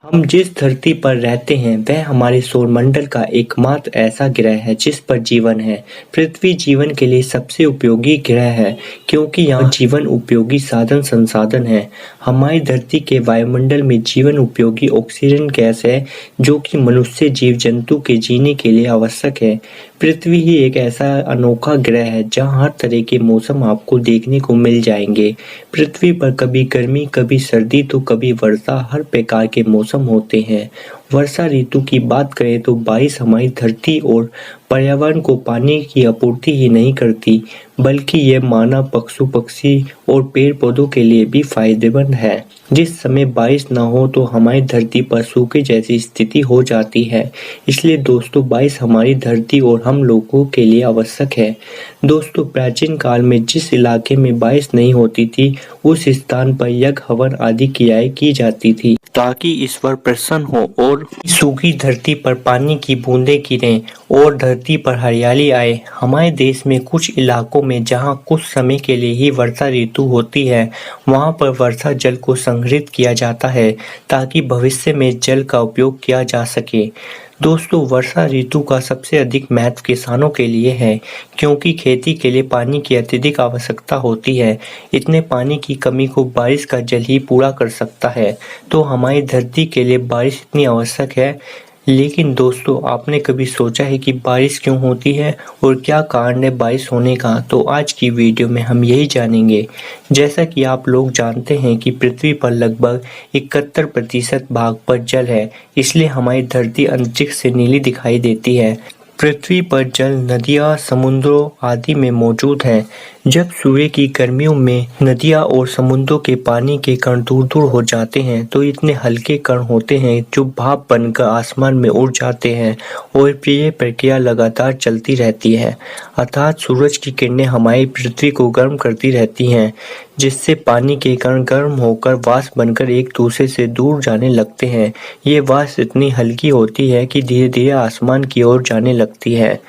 हम जिस धरती पर रहते हैं वह हमारे सौरमंडल का एकमात्र ऐसा ग्रह है जिस पर जीवन है। पृथ्वी जीवन के लिए सबसे उपयोगी ग्रह है क्योंकि यहाँ जीवन उपयोगी साधन संसाधन है। हमारी धरती के वायुमंडल में जीवन उपयोगी ऑक्सीजन गैस है जो कि मनुष्य जीव जंतु के जीने के लिए आवश्यक है। पृथ्वी ही एक ऐसा अनोखा ग्रह है जहाँ हर तरह के मौसम आपको देखने को मिल जाएंगे। पृथ्वी पर कभी गर्मी कभी सर्दी तो कभी वर्षा हर प्रकार के मौसम होते हैं। वर्षा ऋतु की बात करें तो बारिश हमारी धरती और पर्यावरण को पानी की आपूर्ति ही नहीं करती बल्कि यह मानव पशु पक्षी और पेड़ पौधों के लिए भी फायदेमंद है। जिस समय बारिश न हो तो हमारी धरती पर सूखे जैसी स्थिति हो जाती है। इसलिए दोस्तों बारिश हमारी धरती और हम लोगों के लिए आवश्यक है। दोस्तों प्राचीन काल में जिस इलाके में बारिश नहीं होती थी उस स्थान पर यज्ञ हवन आदि क्रियाएं की जाती थी ताकि ईश्वर प्रसन्न हो और सूखी धरती पर पानी की बूंदें गिरें और धरती पर हरियाली आए। हमारे देश में कुछ इलाकों में जहां कुछ समय के लिए ही वर्षा ऋतु होती है वहां पर वर्षा जल को संग्रहित किया जाता है ताकि भविष्य में जल का उपयोग किया जा सके। दोस्तों वर्षा ऋतु का सबसे अधिक महत्व किसानों के लिए है क्योंकि खेती के लिए पानी की अत्यधिक आवश्यकता होती है। इतने पानी की कमी को बारिश का जल ही पूरा कर सकता है। तो हमारी धरती के लिए बारिश इतनी आवश्यक है। लेकिन दोस्तों आपने कभी सोचा है कि बारिश क्यों होती है और क्या कारण है बारिश होने का? तो आज की वीडियो में हम यही जानेंगे। जैसा कि आप लोग जानते हैं कि पृथ्वी पर लगभग 71% भाग पर जल है, इसलिए हमारी धरती अंतरिक्ष से नीली दिखाई देती है। पृथ्वी पर जल नदियाँ समुद्रों आदि में मौजूद है। जब सूर्य की गर्मियों में नदियाँ और समुद्रों के पानी के कण दूर दूर हो जाते हैं तो इतने हल्के कण होते हैं जो भाप बनकर आसमान में उड़ जाते हैं और ये प्रक्रिया लगातार चलती रहती है। अर्थात सूरज की किरणें हमारी पृथ्वी को गर्म करती रहती हैं जिससे पानी के कण गर्म होकर वाष्प बनकर एक दूसरे से दूर जाने लगते हैं। ये वाष्प इतनी हल्की होती है कि धीरे धीरे आसमान की ओर जाने लगती है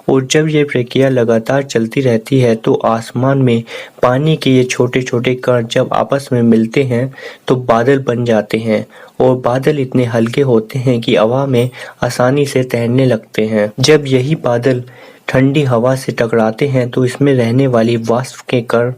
और जब ये प्रक्रिया लगातार चलती रहती है तो आसमान में पानी के ये छोटे छोटे कण जब आपस में मिलते हैं तो बादल बन जाते हैं और बादल इतने हल्के होते हैं कि हवा में आसानी से तैरने लगते हैं। जब यही बादल ठंडी हवा से टकराते हैं तो इसमें रहने वाली वाष्प के कण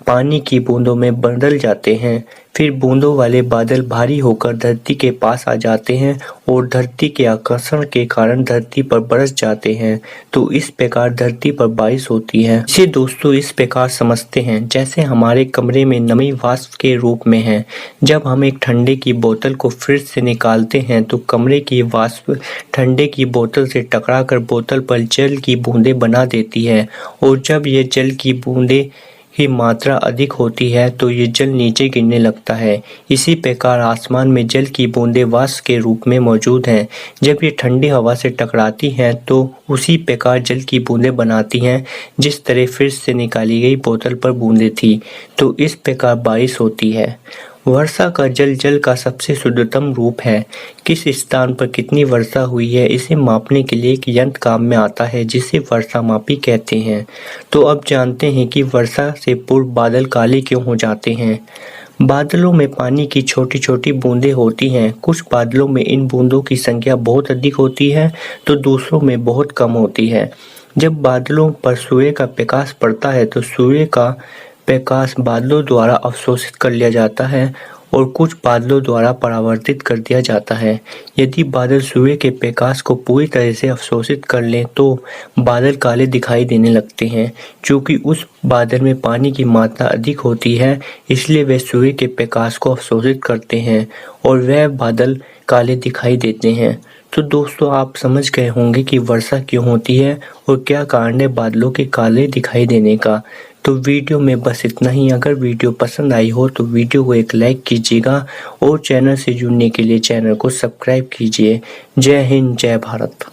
पानी की बूंदों में बदल जाते हैं। फिर बूंदों वाले बादल भारी होकर धरती के पास आ जाते हैं और धरती के आकर्षण के कारण धरती पर बरस जाते हैं। तो इस प्रकार धरती पर बारिश होती है। इसे दोस्तों इस प्रकार समझते हैं जैसे हमारे कमरे में नमी वाष्प के रूप में है। जब हम एक ठंडे की बोतल को फ्रिज से निकालते हैं तो कमरे की वाष्प ठंडे की बोतल से टकराकर बोतल पर जल की बूंदें बना देती है और जब ये जल की बूंदें की मात्रा अधिक होती है तो ये जल नीचे गिरने लगता है। इसी प्रकार आसमान में जल की बूंदें वाष्प के रूप में मौजूद हैं। जब ये ठंडी हवा से टकराती हैं तो उसी प्रकार जल की बूंदें बनाती हैं जिस तरह फ्रिज से निकाली गई बोतल पर बूंदें थी। तो इस प्रकार बारिश होती है। वर्षा का जल जल का सबसे शुद्धतम रूप है। किस स्थान पर कितनी वर्षा हुई है इसे मापने के लिए एक यंत्र काम में आता है जिसे वर्षा मापी कहते हैं। तो अब जानते हैं कि वर्षा से पूर्व बादल काले क्यों हो जाते हैं। बादलों में पानी की छोटी छोटी बूंदें होती हैं। कुछ बादलों में इन बूंदों की संख्या बहुत अधिक होती है तो दूसरों में बहुत कम होती है। जब बादलों पर सूर्य का प्रकाश पड़ता है तो सूर्य का प्रकाश बादलों द्वारा अवशोषित कर लिया जाता है और कुछ बादलों द्वारा परावर्तित कर दिया जाता है। यदि बादल सूर्य के प्रकाश को पूरी तरह से अवशोषित कर लें तो बादल काले दिखाई देने लगते हैं। क्योंकि उस बादल में पानी की मात्रा अधिक होती है इसलिए वे सूर्य के प्रकाश को अवशोषित करते हैं और वह बादल काले दिखाई देते हैं। तो दोस्तों आप समझ गए होंगे कि वर्षा क्यों होती है और क्या कारण है बादलों के काले दिखाई देने का। तो वीडियो में बस इतना ही। अगर वीडियो पसंद आई हो तो वीडियो को एक लाइक कीजिएगा और चैनल से जुड़ने के लिए चैनल को सब्सक्राइब कीजिए। जय हिंद, जय भारत।